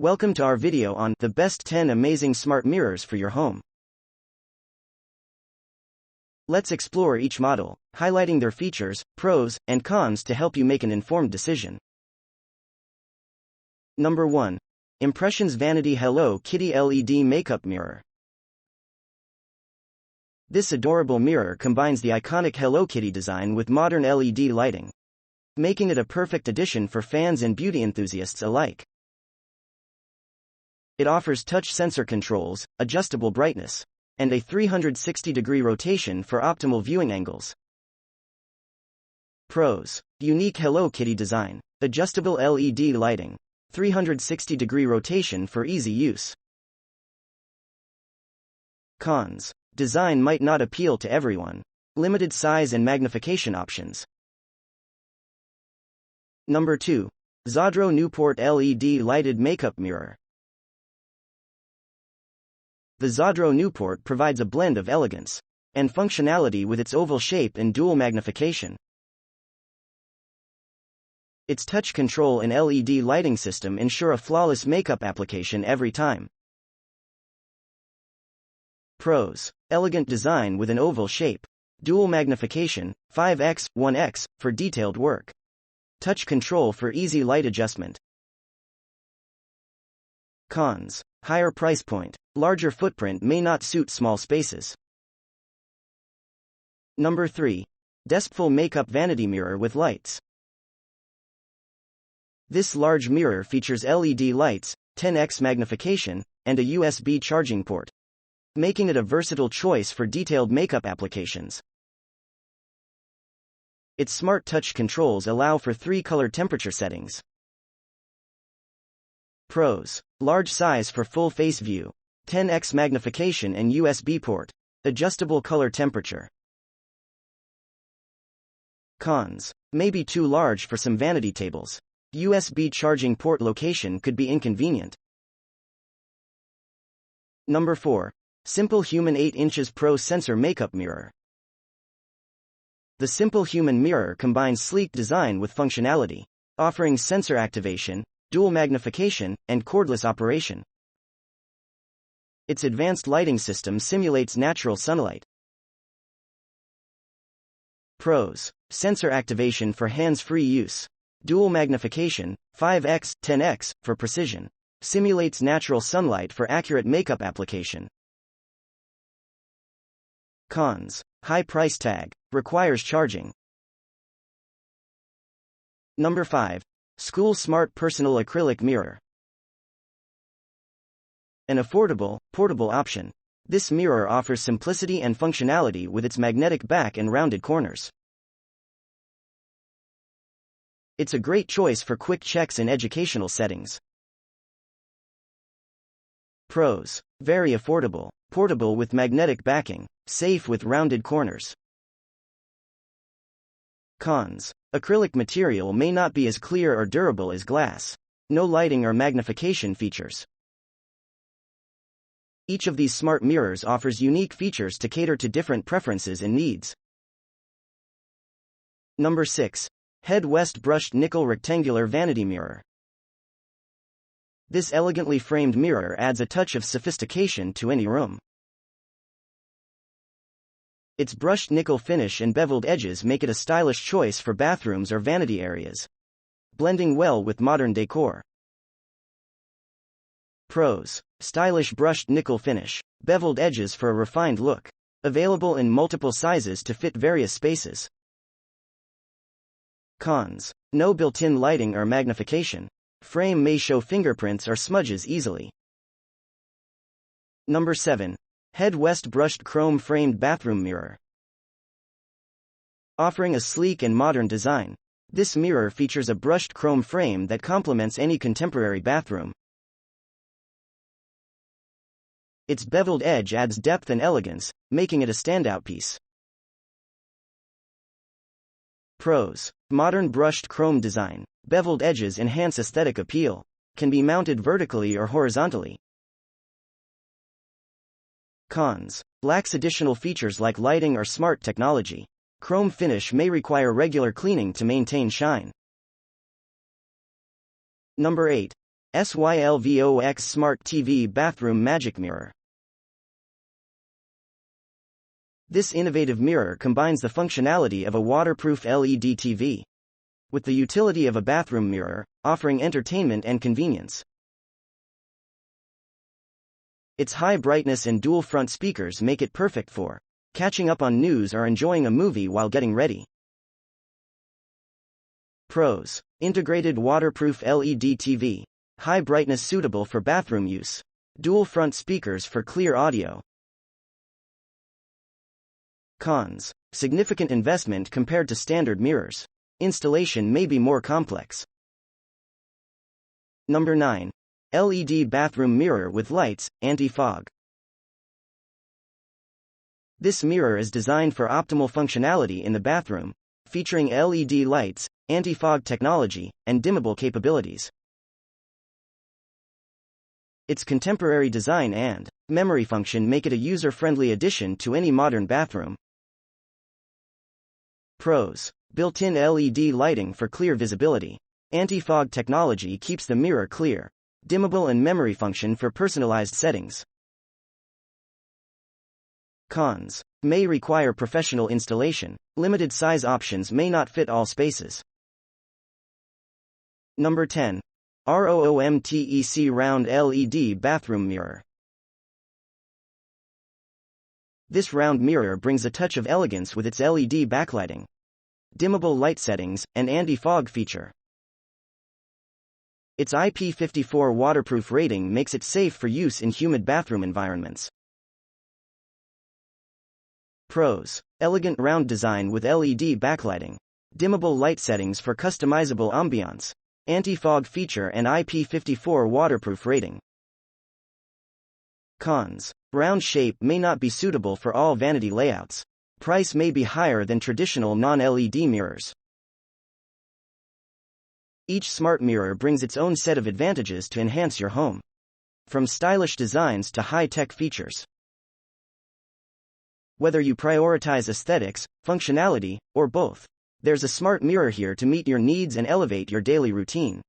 Welcome to our video on the best 10 amazing smart mirrors for your home. Let's explore each model, highlighting their features, pros, and cons to help you make an informed decision. Number 1. Impressions Vanity Hello Kitty LED Makeup Mirror. This adorable mirror combines the iconic Hello Kitty design with modern LED lighting, making it a perfect addition for fans and beauty enthusiasts alike. It offers touch sensor controls, adjustable brightness, and a 360-degree rotation for optimal viewing angles. Pros: unique Hello Kitty design, adjustable LED lighting, 360-degree rotation for easy use. Cons: design might not appeal to everyone. Limited size and magnification options. Number 2. Zadro Newport LED Lighted Makeup Mirror. The Zadro Newport provides a blend of elegance and functionality with its oval shape and dual magnification. Its touch control and LED lighting system ensure a flawless makeup application every time. Pros: elegant design with an oval shape, dual magnification, 5x, 1x, for detailed work. Touch control for easy light adjustment. Cons: higher price point, larger footprint may not suit small spaces. Number 3. Deskful Makeup Vanity Mirror with Lights. This large mirror features LED lights, 10x magnification, and a USB charging port, making it a versatile choice for detailed makeup applications. Its smart touch controls allow for 3 color temperature settings. Pros: large size for full face view, 10x magnification and USB port, adjustable color temperature. Cons: may be too large for some vanity tables. USB charging port location could be inconvenient. Number 4. Simple Human 8 inches Pro Sensor Makeup Mirror. The Simple Human mirror combines sleek design with functionality, offering sensor activation, dual magnification, and cordless operation. Its advanced lighting system simulates natural sunlight. Pros: sensor activation for hands-free use, dual magnification, 5x, 10x, for precision, simulates natural sunlight for accurate makeup application. Cons: high price tag, requires charging. Number 5. School Smart Personal Acrylic Mirror. An affordable, portable option, this mirror offers simplicity and functionality with its magnetic back and rounded corners. It's a great choice for quick checks in educational settings. Pros: very affordable, portable with magnetic backing, safe with rounded corners. Cons: acrylic material may not be as clear or durable as glass. No lighting or magnification features. Each of these smart mirrors offers unique features to cater to different preferences and needs. Number 6. Head West Brushed Nickel Rectangular Vanity Mirror. This elegantly framed mirror adds a touch of sophistication to any room. Its brushed nickel finish and beveled edges make it a stylish choice for bathrooms or vanity areas, blending well with modern decor. Pros: stylish brushed nickel finish, beveled edges for a refined look. Available in multiple sizes to fit various spaces. Cons: no built-in lighting or magnification. Frame may show fingerprints or smudges easily. Number 7. Head West Brushed Chrome Framed Bathroom Mirror. Offering a sleek and modern design, this mirror features a brushed chrome frame that complements any contemporary bathroom. Its beveled edge adds depth and elegance, making it a standout piece. Pros: modern brushed chrome design, beveled edges enhance aesthetic appeal, can be mounted vertically or horizontally. Cons: lacks additional features like lighting or smart technology. Chrome finish may require regular cleaning to maintain shine. Number 8. SYLVOX Smart TV Bathroom Magic Mirror. This innovative mirror combines the functionality of a waterproof LED TV with the utility of a bathroom mirror, offering entertainment and convenience. Its high brightness and dual front speakers make it perfect for catching up on news or enjoying a movie while getting ready. Pros: integrated waterproof LED TV, high brightness suitable for bathroom use, dual front speakers for clear audio. Cons: significant investment compared to standard mirrors. Installation may be more complex. Number 9. LED bathroom mirror with lights, anti-fog. This mirror is designed for optimal functionality in the bathroom, featuring LED lights, anti-fog technology, and dimmable capabilities. Its contemporary design and memory function make it a user-friendly addition to any modern bathroom. Pros: built-in LED lighting for clear visibility. Anti-fog technology keeps the mirror clear. Dimmable and memory function for personalized settings. Cons: may require professional installation. Limited size options may not fit all spaces. Number 10. ROOMTEC Round LED Bathroom Mirror. This round mirror brings a touch of elegance with its LED backlighting, dimmable light settings, and anti-fog feature. Its IP54 waterproof rating makes it safe for use in humid bathroom environments. Pros: elegant round design with LED backlighting, dimmable light settings for customizable ambiance, anti-fog feature and IP54 waterproof rating. Cons: round shape may not be suitable for all vanity layouts. Price may be higher than traditional non-LED mirrors. Each smart mirror brings its own set of advantages to enhance your home, from stylish designs to high-tech features. Whether you prioritize aesthetics, functionality, or both, there's a smart mirror here to meet your needs and elevate your daily routine.